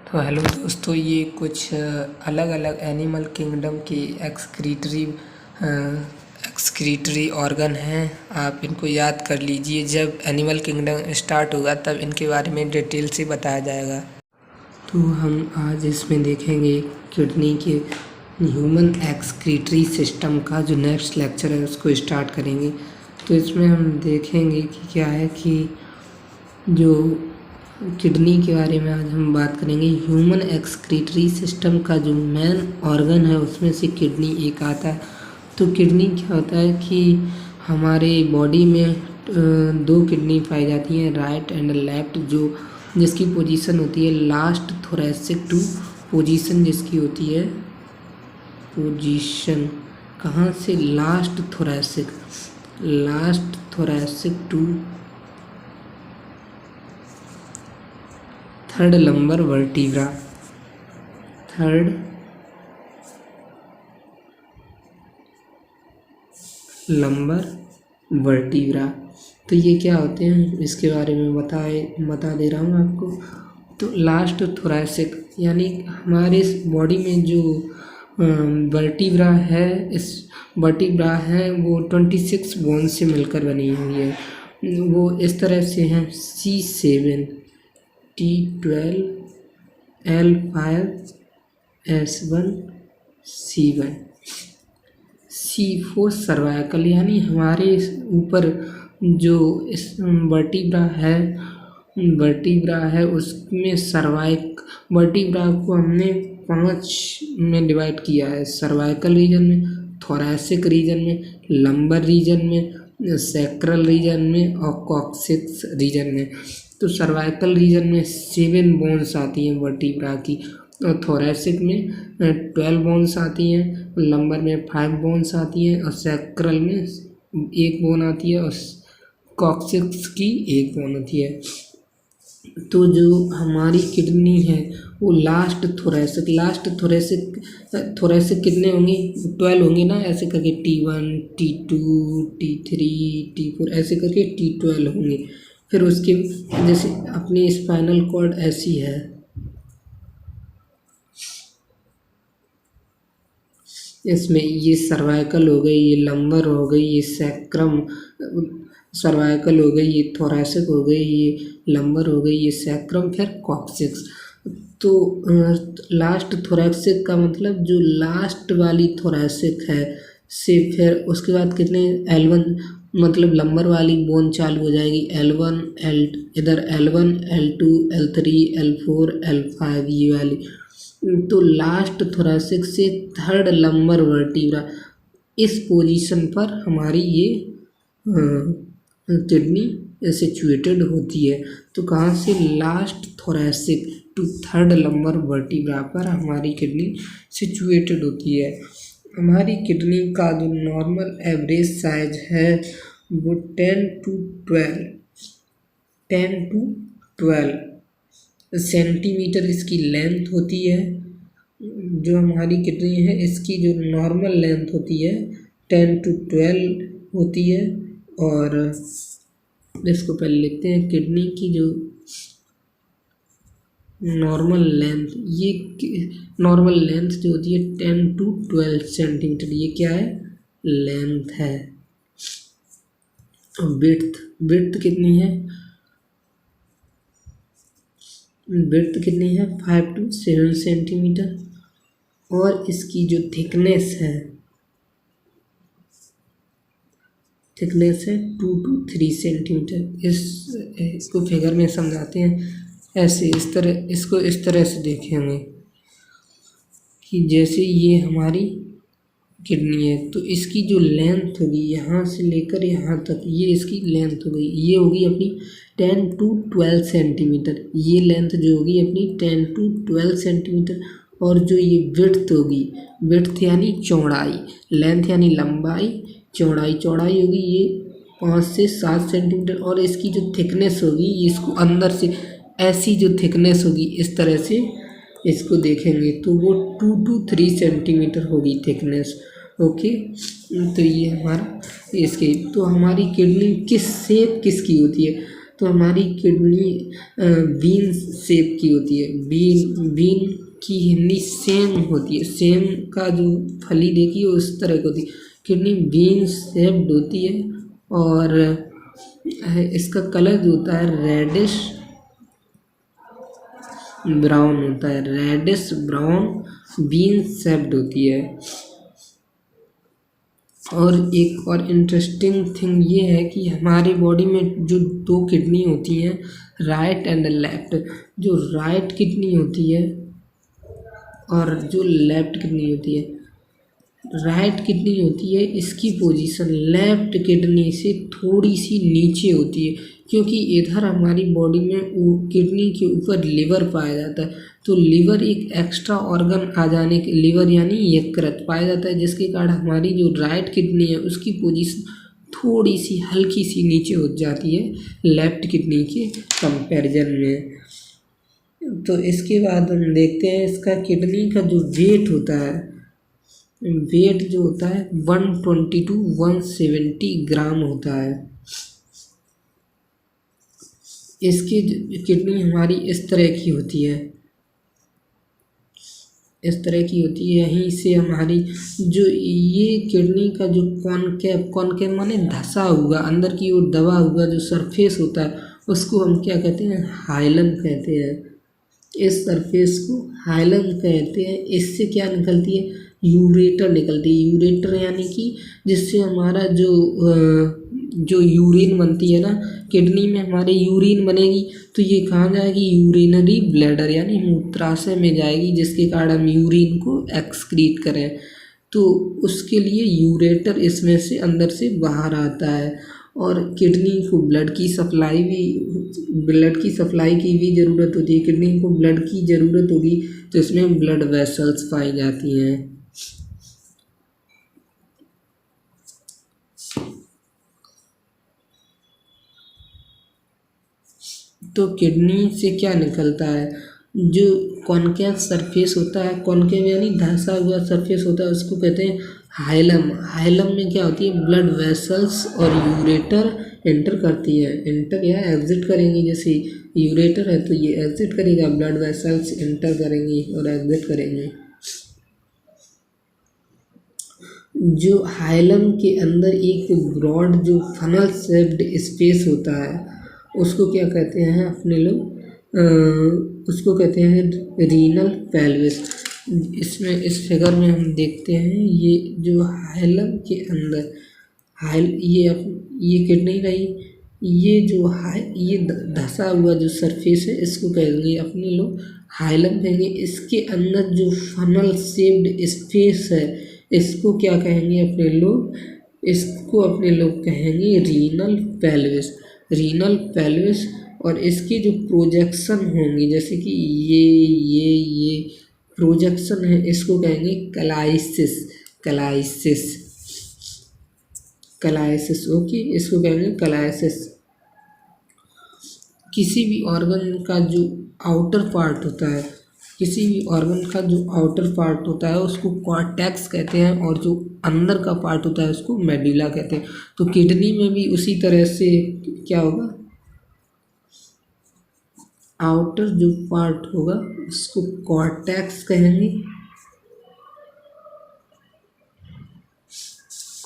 तो हेलो दोस्तों, ये कुछ अलग अलग एनिमल किंगडम के एक्सक्रीटरी ऑर्गन हैं। आप इनको याद कर लीजिए। जब एनिमल किंगडम स्टार्ट होगा तब इनके बारे में डिटेल से बताया जाएगा। तो हम आज इसमें देखेंगे किडनी के ह्यूमन एक्सक्रीटरी सिस्टम का जो नेक्स्ट लेक्चर है उसको स्टार्ट करेंगे। तो इसमें हम देखेंगे कि क्या है कि जो किडनी के बारे में आज हम बात करेंगे। ह्यूमन एक्सक्रीटरी सिस्टम का जो मेन ऑर्गन है उसमें से किडनी एक आता है। तो किडनी क्या होता है कि हमारे बॉडी में दो किडनी पाई जाती हैं, राइट एंड लेफ्ट, जो जिसकी पोजीशन होती है लास्ट थोरैसिक टू पोजीशन, जिसकी होती है पोजीशन कहाँ से, last thoracic to third lumbar vertebra, third lumbar vertebra. तो ये क्या होते हैं इसके बारे में बता दे रहा हूँ आपको। तो लास्ट थोरैसिक यानी हमारे इस बॉडी में जो वर्टिब्रा है, इस वर्टिब्रा है वो 26 बोन से मिलकर बनी हुई है। वो इस तरह से हैं: C7, T12, L5, S1, C1, C4 cervical, यानी हमारे ऊपर जो इस वर्टिब्रा है उसमें वर्टिब्रा को हमने 5 में डिवाइड किया है: सर्वाइकल रीजन में, थोरैसिक रीजन में, लंबर रीजन में, सैक्रल रीजन में और कॉक्सिक्स रीजन में। तो सर्वाइकल रीजन में 7 बोन्स आती हैं वर्टिब्रा की, और थोरैसिक में 12 बोन्स आती हैं, लंबर में 5 बोन्स आती हैं और सैक्रल में 1 बोन आती है और कॉक्सिक्स की 1 बोन आती है। तो जो हमारी किडनी है वो लास्ट थोरैसिक कितने होंगी, 12 होंगी ना, ऐसे करके T1, T2, T3, T4 ऐसे करके T12 होंगे। फिर उसके जैसे अपनी स्पाइनल कॉर्ड ऐसी है, इसमें ये सर्वाइकल हो गई, ये लंबर हो गई, ये सैक्रम, सर्वाइकल हो गई, ये थोरैसिक हो गई, ये लंबर हो गई, ये सैक्रम, फिर कॉक्सिक्स। तो लास्ट थोरैसिक का मतलब जो लास्ट वाली थोरैसिक है से फिर उसके बाद कितने L1 मतलब लंबर वाली बोन चालू हो जाएगी, L1 इधर L1, L2, L3, L4, L5 ये वाली। तो लास्ट थोरैसिक से थर्ड लंबर वर्टिब्रा, इस पोजीशन पर हमारी ये किडनी सिचुएटेड होती है। तो कहाँ से, last thoracic to third lumbar vertebra पर हमारी किडनी सिचुएटेड होती है। हमारी किडनी का जो नॉर्मल एवरेज साइज है वो 10 to 12 सेंटीमीटर इसकी लेंथ होती है। जो हमारी किडनी है इसकी जो नॉर्मल लेंथ होती है 10 to 12 होती है। और इसको पहले लिखते हैं, किडनी की जो नॉर्मल लेंथ जो होती है 10 to 12 सेंटीमीटर, ये क्या है, लेंथ है। और विड्थ कितनी है, 5 to 7 सेंटीमीटर। और इसकी जो थिकनेस है 2 to 3 सेंटीमीटर। इसको फिगर में समझाते हैं ऐसे, इसको इस तरह से देखेंगे कि जैसे ये हमारी किडनी है तो इसकी जो लेंथ होगी यहाँ से लेकर यहाँ तक, ये इसकी लेंथ हो गई, ये होगी अपनी 10 to 12 सेंटीमीटर। ये लेंथ जो होगी अपनी 10 to 12 सेंटीमीटर। और जो ये विड्थ यानी चौड़ाई, लेंथ यानी लंबाई, चौड़ाई होगी ये 5 से 7 सेंटीमीटर। और इसकी जो थिकनेस होगी, इसको अंदर से ऐसी जो थिकनेस होगी इस तरह से इसको देखेंगे तो वो 2 to 3 सेंटीमीटर होगी थिकनेस। ओके, तो ये हमारा इसके। तो हमारी किडनी किसकी होती है, तो हमारी किडनी बीन शेप की होती है। बीन की हिंदी सेम होती है। सेम का जो फली देखी है उस तरह की होती है। किडनी बीन शेप्ड होती है और इसका कलर जो होता है रेडिश ब्राउन होता है। रेडिश ब्राउन बीन शेप्ड होती है। और एक और इंटरेस्टिंग थिंग ये है कि हमारी बॉडी में जो दो किडनी होती हैं, राइट एंड लेफ्ट, जो राइट किडनी होती है और जो लेफ्ट किडनी होती है, राइट किडनी होती है इसकी पोजीशन लेफ्ट किडनी से थोड़ी सी नीचे होती है, क्योंकि इधर हमारी बॉडी में किडनी के ऊपर लिवर पाया जाता है। तो लिवर एक एक्स्ट्रा ऑर्गन आ जाने के, लिवर यानी यकृत पाया जाता है, जिसके कारण हमारी जो राइट किडनी है उसकी पोजीशन थोड़ी सी हल्की सी नीचे हो जाती है लेफ्ट किडनी के कंपैरिजन में। तो इसके बाद हम देखते हैं इसका किडनी का जो वेट होता है, वेट जो होता है 120 to 170 ग्राम होता है। इसकी किडनी हमारी इस तरह की होती है, इस तरह की होती है। यहीं से हमारी जो ये किडनी का जो कॉनकेव माने धंसा हुआ अंदर की ओर दबा हुआ जो सरफेस होता है उसको हम क्या कहते हैं, हाइलम कहते हैं। इस सरफेस को हाइलम कहते हैं। इससे क्या निकलती है, यूरेटर निकलती है। यूरेटर यानी कि जिससे हमारा जो यूरिन बनती है ना, किडनी में हमारे यूरिन बनेगी तो ये कहाँ जाएगी, यूरिनरी ब्लैडर यानी मूत्राशय में जाएगी, जिसके कारण हम यूरिन को एक्सक्रीट करें। तो उसके लिए यूरेटर इसमें से अंदर से बाहर आता है। और किडनी को ब्लड की सप्लाई की भी ज़रूरत होती है। किडनी को ब्लड की ज़रूरत होगी तो इसमें ब्लड वेसल्स पाई जाती हैं। तो किडनी से क्या निकलता है, जो कॉनकेव सरफेस होता है, कॉनकेव यानी धंसा हुआ सरफेस होता है, उसको कहते हैं हाइलम। हाइलम में क्या होती है, ब्लड वेसल्स और यूरेटर एंटर करती है, एंटर या एग्जिट करेंगी। जैसे यूरेटर है तो ये एग्जिट करेगा, ब्लड वेसल्स एंटर करेंगी और एग्जिट करेंगे। जो हाइलम के अंदर एक ब्रॉड जो फनल शेप्ड स्पेस होता है उसको क्या कहते हैं अपने लोग, उसको कहते हैं रीनल पेल्विस। इसमें इस फिगर में हम देखते हैं ये जो हाइलम के अंदर ये किडनी रही, ये जो ये धंसा हुआ जो सरफेस है इसको कहेंगे अपने लोग हाइलम कहेंगे। इसके अंदर जो फनल शेप्ड स्पेस है इसको क्या कहेंगे अपने लोग, इसको अपने लोग कहेंगे रीनल पेल्विस। Renal pelvis. और इसकी जो प्रोजेक्शन होंगी, जैसे कि ये प्रोजेक्शन है, इसको कहेंगे क्लाइसिस। क्लाइसिस क्लाइसिस ओके, इसको कहेंगे क्लाइसिस। किसी भी ऑर्गन का जो आउटर पार्ट होता है, किसी भी ऑर्गन का जो आउटर पार्ट होता है उसको कॉर्टेक्स कहते हैं, और जो अंदर का पार्ट होता है उसको मेडुला कहते हैं। तो किडनी में भी उसी तरह से क्या होगा, आउटर जो पार्ट होगा उसको कॉर्टेक्स कहेंगे,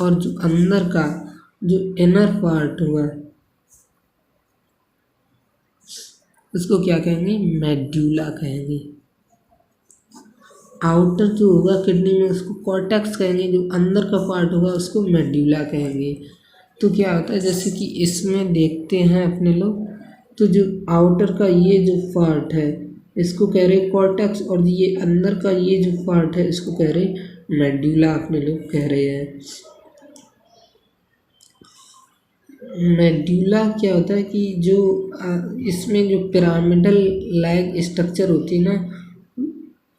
और जो अंदर का जो इनर पार्ट होगा उसको क्या कहेंगे, मेडुला कहेंगे। आउटर जो होगा किडनी में उसको कॉर्टेक्स कहेंगे, जो अंदर का पार्ट होगा उसको मेडुला कहेंगे। तो क्या होता है, जैसे कि इसमें देखते हैं अपने लोग, तो जो आउटर का ये जो पार्ट है इसको कह रहे कॉर्टेक्स, और ये अंदर का ये जो पार्ट है इसको कह रहे मेडुला अपने लोग कह रहे हैं। मेडुला क्या होता है कि जो इसमें जो पिरामिडल लाइक स्ट्रक्चर होती है ना,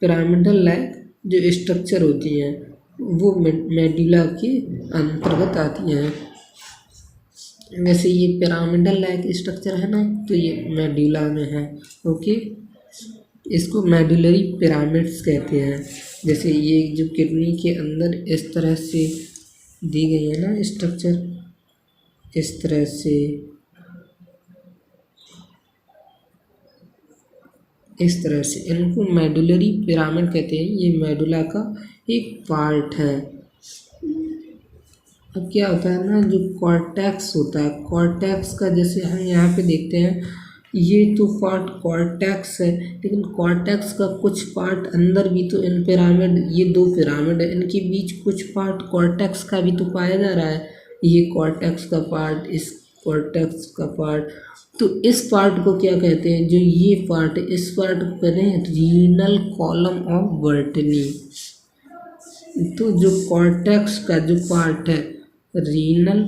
पिरामिडल लाइक जो स्ट्रक्चर होती हैं वो मेडुला के अंतर्गत आती हैं। वैसे ये पिरामिडल लाइक स्ट्रक्चर है ना, तो ये मेडुला में है ओके। इसको मेडुलरी पिरामिड्स कहते हैं। जैसे ये जो किडनी के अंदर इस तरह से दी गई है ना स्ट्रक्चर, इस तरह से इस तरह से इनको मेडुलरी पिरामिड कहते हैं। ये मेडुला का एक पार्ट है। अब क्या होता है ना, जो कॉर्टेक्स होता है, कॉर्टेक्स का जैसे हम यहाँ पे देखते हैं, ये तो पार्ट कॉर्टेक्स है, लेकिन कॉर्टेक्स का कुछ पार्ट अंदर भी तो इन पिरामिड, ये दो पिरामिड है, इनके बीच कुछ पार्ट कॉर्टेक्स का भी तो पाया जा रहा है। ये कॉर्टेक्स का पार्ट, इस कॉर्टेक्स का पार्ट, तो इस पार्ट को क्या कहते हैं, जो ये पार्ट है, इस पार्ट को कहते हैं रीनल कॉलम ऑफ वर्टनी। तो जो कॉर्टेक्स का जो पार्ट है, रीनल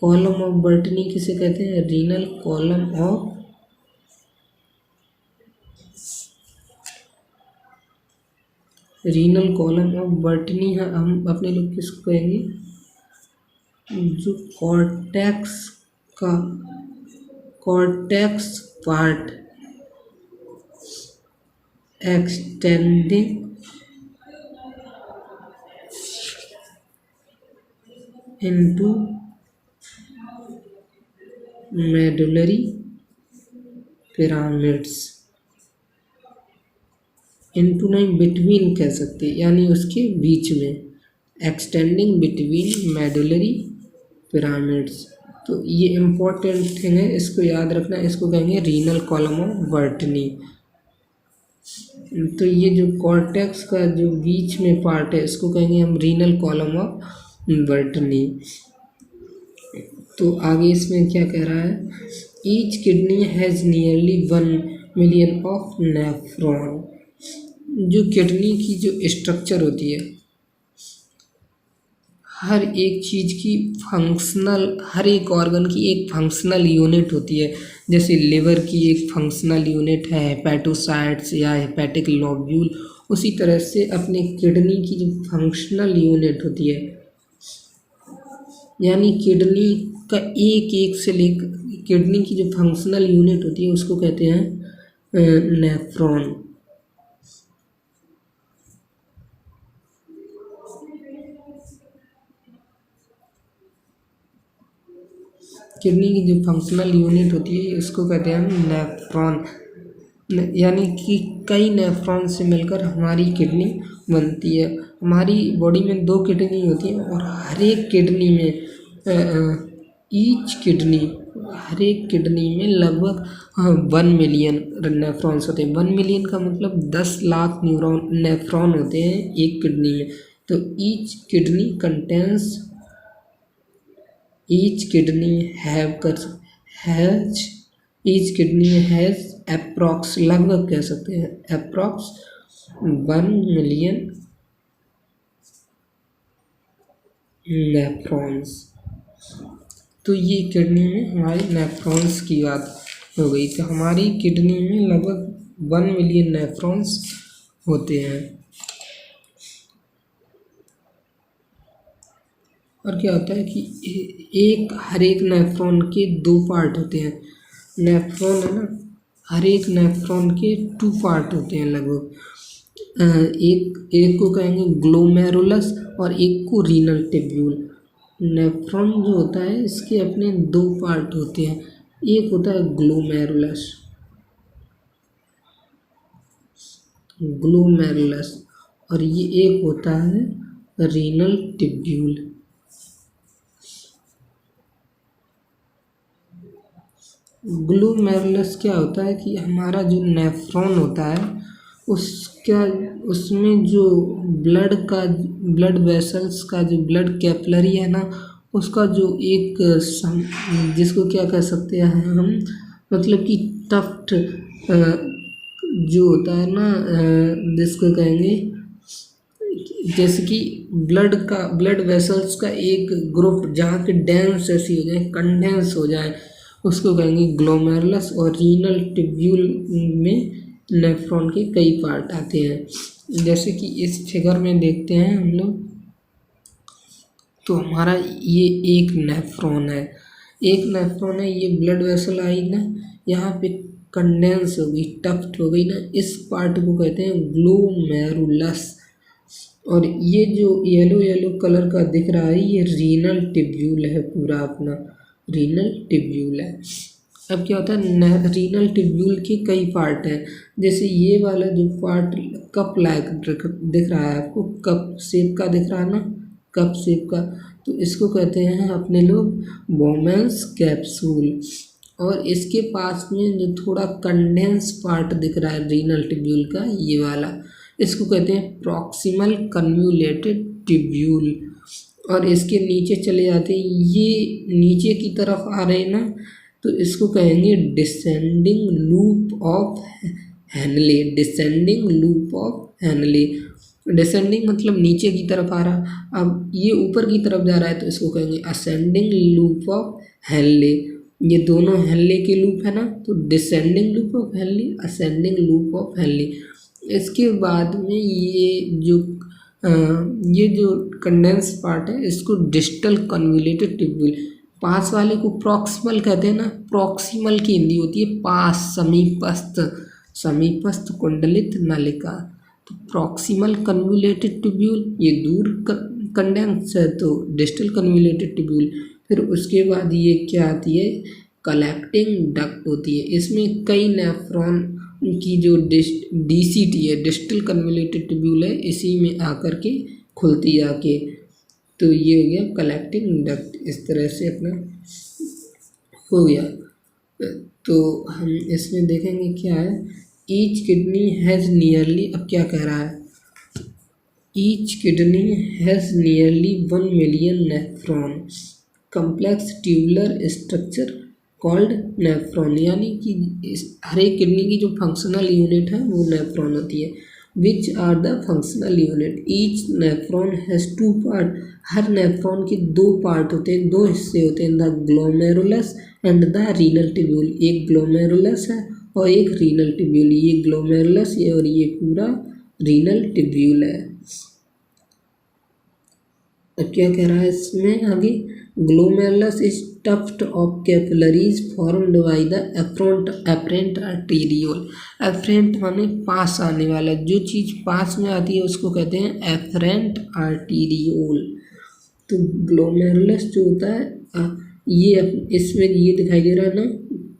कॉलम ऑफ वर्टनी किसे कहते हैं, रीनल कॉलम ऑफ वर्टनी है। हम अपने लोग किसको कहेंगे, जो cortex part extending into medullary pyramids, into नहीं बिटवीन कह सकते, यानी उसके बीच में, एक्सटेंडिंग बिटवीन मेडुलरी पिरामिड्स। तो ये इम्पोर्टेंट थिंग है, इसको याद रखना, इसको कहेंगे रीनल कॉलम ऑफ वर्टनी। तो ये जो कॉर्टेक्स का जो बीच में पार्ट है, इसको कहेंगे हम रीनल कॉलम ऑफ वर्टनी। तो आगे इसमें क्या कह रहा है, each kidney has nearly 1 million of nephron. जो किडनी की जो स्ट्रक्चर होती है, हर एक चीज़ की फंक्शनल, हर एक ऑर्गन की एक फंक्शनल यूनिट होती है। जैसे लिवर की एक फंक्शनल यूनिट है हेपेटोसाइट्स या हेपेटिक लोब्यूल, उसी तरह से अपने किडनी की जो फंक्शनल यूनिट होती है, यानी किडनी का एक एक से लेकर, किडनी की जो फंक्शनल यूनिट होती है उसको कहते हैं नेफ्रॉन। किडनी की जो फंक्शनल यूनिट होती है इसको कहते हैं हम नेफ्रॉन, यानी कि कई नेफ्रॉन से मिलकर हमारी किडनी बनती है। हमारी बॉडी में 2 किडनी होती है और हर एक किडनी में हर एक किडनी में लगभग 1 मिलियन नेफ्रॉन्स होते हैं। 1 मिलियन का मतलब 10 लाख नेफ्रॉन होते हैं एक किडनी में। तो ईच किडनी हैज़ अप्रॉक्स, लगभग कह सकते हैं अप्रॉक्स 1 मिलियन नेफ्रॉन्स। तो ये किडनी में हमारी नेफ्रॉन्स की बात हो गई। तो हमारी किडनी में लगभग 1 मिलियन नेफ्रॉन्स होते हैं। और क्या होता है कि हर एक नेफ्रॉन के 2 पार्ट होते हैं। नेफ्रॉन है ना, हर एक नेफ्रॉन के 2 पार्ट होते हैं लगभग। एक को कहेंगे ग्लोमेरुलस और एक को रीनल टिब्यूल। नेफ्रॉन जो होता है इसके अपने 2 पार्ट होते हैं, एक होता है ग्लोमेरुलस और ये एक होता है रीनल टिब्यूल। ग्लोमेरुलस क्या होता है कि हमारा जो नेफ्रॉन होता है उसमें जो ब्लड वेसल्स का जो ब्लड कैपिलरी है ना, उसका जो एक जिसको क्या कह सकते हैं हम, मतलब कि टफ्ट जो होता है ना, जिसको कहेंगे, जैसे कि ब्लड वेसल्स का एक ग्रुप जहाँ के डेंस ऐसी हो जाए, कंडेंस हो जाए, उसको कहेंगे ग्लोमेरुलस। और रीनल टिब्यूल में नेफ्रॉन के कई पार्ट आते हैं, जैसे कि इस फिगर में देखते हैं हम लोग। तो हमारा ये एक नेफ्रॉन है, ये ब्लड वेसल आई ना, यहाँ पे कंडेंस हो गई, टफ्ट हो गई ना, इस पार्ट को कहते हैं ग्लोमेरुलस। और ये जो येलो कलर का दिख रहा है, ये रीनल टिब्यूल है, पूरा अपना रीनल टिब्यूल है। अब क्या होता है, रीनल टिब्यूल के कई पार्ट हैं, जैसे ये वाला जो पार्ट कप लाइक दिख रहा है आपको, कप शेप का दिख रहा है ना, कप शेप का, तो इसको कहते हैं अपने लोग बोमेंस कैप्सूल। और इसके पास में जो थोड़ा कंडेंस पार्ट दिख रहा है रीनल ट्यूब्यूल का, ये वाला, इसको कहते हैं प्रॉक्सिमल कन्व्यूलेटेड ट्यूब्यूल। और इसके नीचे चले जाते हैं, ये नीचे की तरफ आ रहे हैं ना, तो इसको कहेंगे descending loop of Henle, descending loop of Henle. Descending मतलब नीचे की तरफ आ रहा, अब ये ऊपर की तरफ जा रहा है तो इसको कहेंगे असेंडिंग लूप ऑफ हैनले। ये दोनों हैनले के लूप है ना, तो descending loop of Henle, ascending loop of Henle. इसके बाद में ये जो कंडेंस पार्ट है इसको डिस्टल कन्वोल्यूटेड ट्यूब्यूल, पास वाले को प्रॉक्सिमल कहते हैं ना, प्रॉक्सिमल की हिंदी होती है पास, समीपस्थ, समीपस्थ कुंडलित नलिका। तो प्रॉक्सिमल कन्वोल्यूटेड ट्यूब्यूल ये दूर कंडेंस है, तो डिस्टल कन्वोल्यूटेड ट्यूब्यूल। फिर उसके बाद ये क्या आती है, कलेक्टिंग डक्ट होती है। इसमें कई नेफ्रॉन की जो DCT है, डिस्टल कन्वोल्यूटेड ट्यूब्यूल है, इसी में आकर के खुलती आके, तो ये हो गया कलेक्टिंग डक्ट। इस तरह से अपना हो गया। तो हम इसमें देखेंगे क्या है, ईच किडनी हैज़ नियरली, अब क्या कह रहा है, each kidney has nearly 1 million nephron, complex tubular structure called nephron, यानी कि हर एक किडनी की जो फंक्शनल यूनिट है वो नेफ्रॉन होती है। Which are the functional unit, each nephron has 2 part, हर नेफ्रॉन के 2 पार्ट होते हैं, 2 हिस्से होते हैं, the glomerulus and the renal tubule. एक ग्लोमेरुलस है और एक रीनल ट्यूब्यूल, ये ग्लोमेरुलस ये और ये पूरा रीनल ट्यूब्यूल है। अब क्या कह रहा है इसमें आगे, glomerulus is tuft of capillaries formed by the afferent arteriole. Afferent माने पास आने वाला, जो चीज़ पास में आती है उसको कहते हैं एफरेंट आर्टेरियोल। तो ग्लोमेरुलस जो होता है ये इसमें ये दिखाई दे रहा है ना,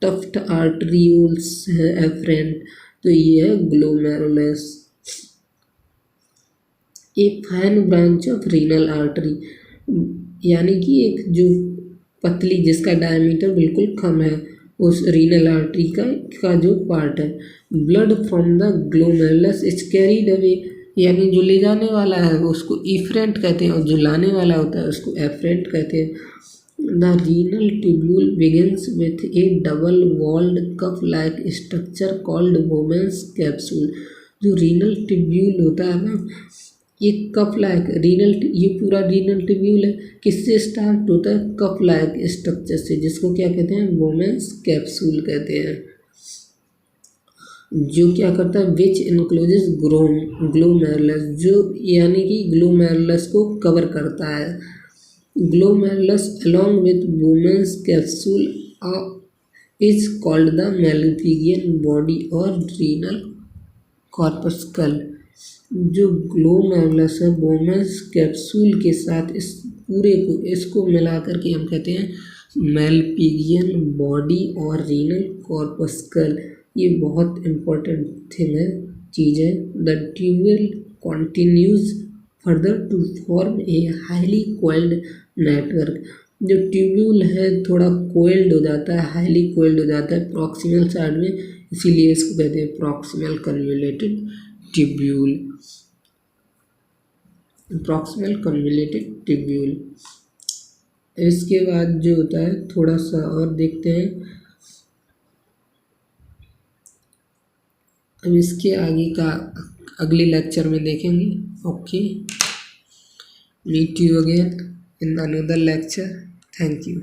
टफ्ट आर्टेरियोल्स है एफरेंट, तो ये है ग्लोमेरुलस। एक fine branch of renal artery, यानी कि एक जो पतली जिसका डायमीटर बिल्कुल कम है, उस रीनल आर्टरी का जो पार्ट है। Blood from the glomerulus is carried away, यानी जो ले जाने वाला है उसको इफरेंट कहते हैं और जो लाने वाला होता है उसको एफरेंट कहते हैं। The renal tubule begins with a double walled cup like structure called Bowman's capsule. जो रीनल ट्यूब्यूल होता है ना, ये कप लाइक रीनल, ये पूरा रीनल ट्यूब्यूल है, किससे स्टार्ट होता है, कप लाइक स्ट्रक्चर से, जिसको क्या कहते हैं, बोमेंस कैप्सूल कहते हैं। जो क्या करता है, विच इनक्लोजेस ग्लोमेरुलस, जो यानी कि ग्लोमेरुलस को कवर करता है। Glomerulus along with Bowman's capsule is called the Malpighian body और रीनल कॉर्पस्कल। जो ग्लोमेरुलस है बोमेंस कैप्सूल के साथ इस पूरे को इसको मिला करके हम कहते हैं मैलेफिगियन बॉडी और रीनल कॉर्पस्कल। ये बहुत इम्पोर्टेंट थिंग है, चीज़ है। The tubule continues further to form a highly coiled network. जो ट्यूब्यूल है थोड़ा कोइल्ड हो जाता है, हाईली कोइल्ड हो जाता है प्रॉक्सिमल साइड में, इसीलिए इसको कहते हैं proximal convoluted tubule, proximal convoluted tubule. इसके बाद जो होता है थोड़ा सा और देखते हैं, अब इसके आगे का अगले लेक्चर में देखेंगे। Okay, meet you again in another lecture, thank you.